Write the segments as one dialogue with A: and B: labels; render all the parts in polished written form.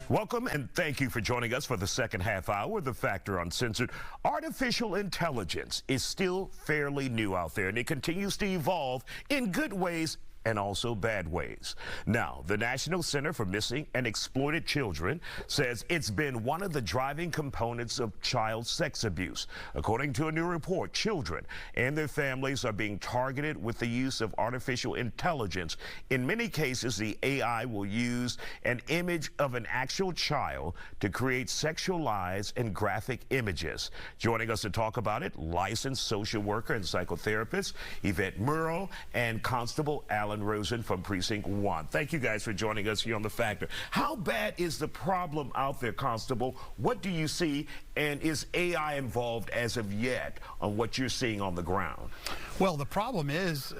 A: Welcome and thank you for joining us for the second half hour of The Factor Uncensored. Artificial intelligence is still fairly new out there, and it continues to evolve in good ways and also bad ways. Now, the National Center for Missing and Exploited Children says it's been one of the driving components of child sex abuse. According to a new report, children and their families are being targeted with the use of artificial intelligence. In many cases, the AI will use an image of an actual child to create sexualized and graphic images. Joining us to talk about it, licensed social worker and psychotherapist Yvette Murrow and Constable Alan Rosen from Precinct 1. Thank you guys for joining us here on The Factor. How bad is the problem out there, Constable? What do you see, and is AI involved as of yet on what you're seeing on the ground?
B: Well, the problem is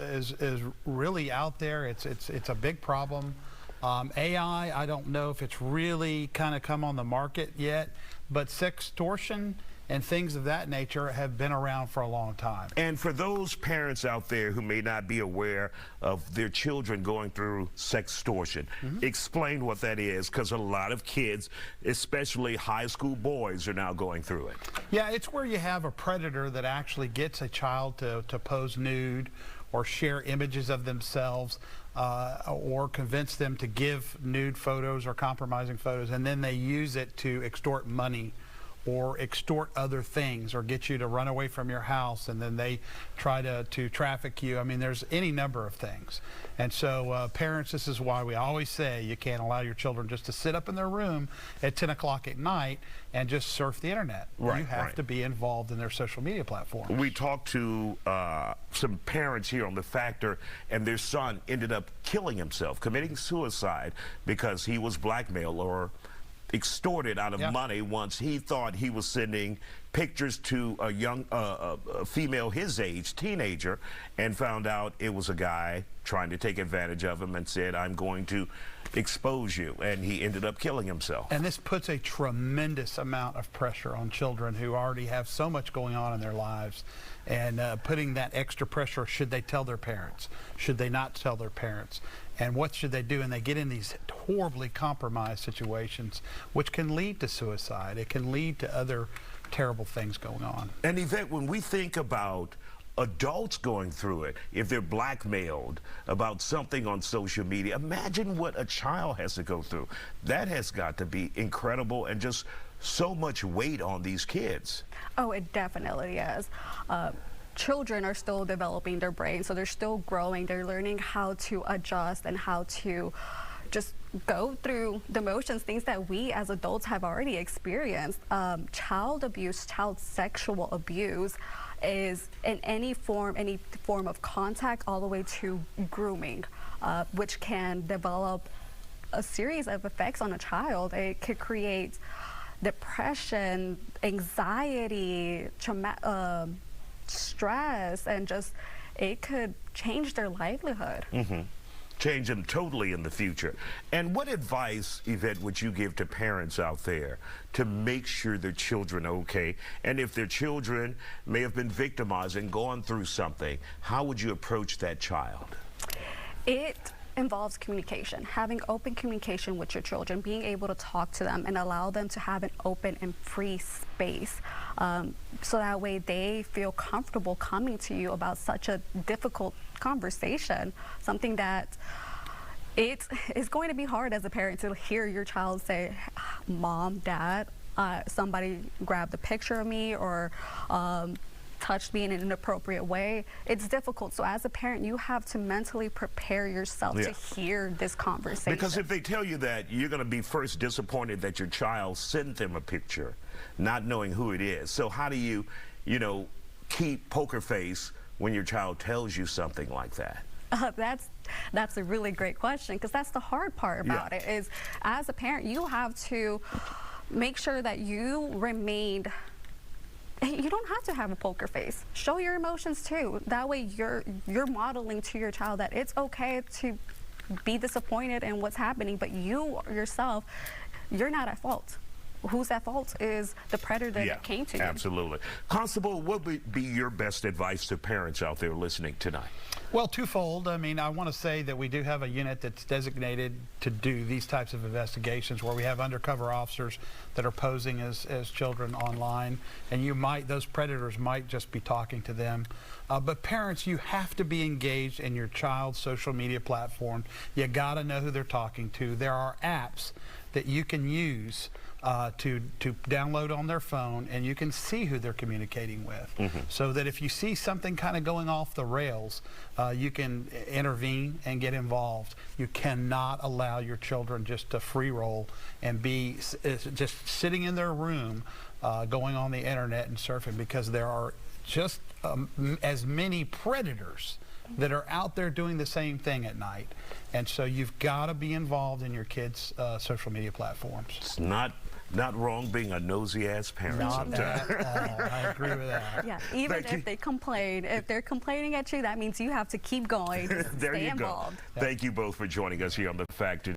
B: really out there. It's a big problem. AI, I don't know if it's really kind of come on the market yet, but sextortion and things of that nature have been around for a long time.
A: And for those parents out there who may not be aware of their children going through sextortion, explain what that is, because a lot of kids, especially high school boys, are now going through it.
B: Yeah, it's where you have a predator that actually gets a child to pose nude or share images of themselves or convince them to give nude photos or compromising photos, and then they use it to extort money or extort other things, or get you to run away from your house, and then they try to traffic you. I mean, there's any number of things. And so parents, this is why we always say you can't allow your children just to sit up in their room at 10 o'clock at night and just surf the internet.
A: Right,
B: you have to be involved in their social media platforms.
A: We talked to some parents here on The Factor, and their son ended up killing himself, committing suicide, because he was blackmailed or extorted out of money once he thought he was sending pictures to a young female his age, teenager, and found out it was a guy trying to take advantage of him and said, "I'm going to expose you," and he ended up killing himself.
B: And this puts a tremendous amount of pressure on children who already have so much going on in their lives, and putting that extra pressure. Should they tell their parents? Should they not tell their parents? And what should they do? And they get in these horribly compromised situations, which can lead to suicide. It can lead to other terrible things going on.
A: And Yvette, when we think about adults going through it, if they're blackmailed about something on social media, imagine what a child has to go through. That has got to be incredible, and just so much weight on these kids.
C: Oh, it definitely is. Children are still developing their brains, so they're still growing. They're learning how to adjust and how to just go through the motions, things that we as adults have already experienced. Child abuse, child sexual abuse is in any form of contact, all the way to grooming, which can develop a series of effects on a child. It could create depression, anxiety, stress, and just it could change their livelihood.
A: Change them totally in the future. And what advice, Yvette, would you give to parents out there to make sure their children are okay? And if their children may have been victimized and gone through something, how would you approach that child?
C: It involves communication, having open communication with your children, being able to talk to them and allow them to have an open and free space, so that way they feel comfortable coming to you about such a difficult conversation, something that it is going to be hard as a parent to hear your child say, "Mom, Dad, somebody grabbed a picture of me," or touched me in an inappropriate way. It's difficult. So as a parent, you have to mentally prepare yourself to hear this conversation.
A: Because if they tell you that, you're going to be first disappointed that your child sent them a picture, not knowing who it is. So how do you, keep poker face when your child tells you something like that?
C: That's a really great question, because that's the hard part about it, is as a parent, you have to make sure that you remain. You don't have to have a poker face. Show your emotions too. That way you're modeling to your child that it's okay to be disappointed in what's happening, but you yourself, you're not at fault. who's at fault is the predator that came to you.
A: Absolutely. Constable, what would be your best advice to parents out there listening tonight?
B: Well, twofold. I mean, I want to say that we do have a unit that's designated to do these types of investigations where we have undercover officers that are posing as children online, and those predators might just be talking to them. But parents, you have to be engaged in your child's social media platform. You got to know who they're talking to. There are apps that you can use to download on their phone, and you can see who they're communicating with, so that if you see something kind of going off the rails, you can intervene and get involved. You cannot allow your children just to free roll and be just sitting in their room going on the internet and surfing, because there are just as many predators that are out there doing the same thing at night. And so you've got to be involved in your kids' social media platforms.
A: It's not wrong being a nosy ass parent sometimes.
B: I agree with that.
C: Yeah, even if they complain, if they're complaining at you, that means you have to keep going.
A: There
C: Stay
A: you
C: involved.
A: go. Thank you both for joining us here on The Factor.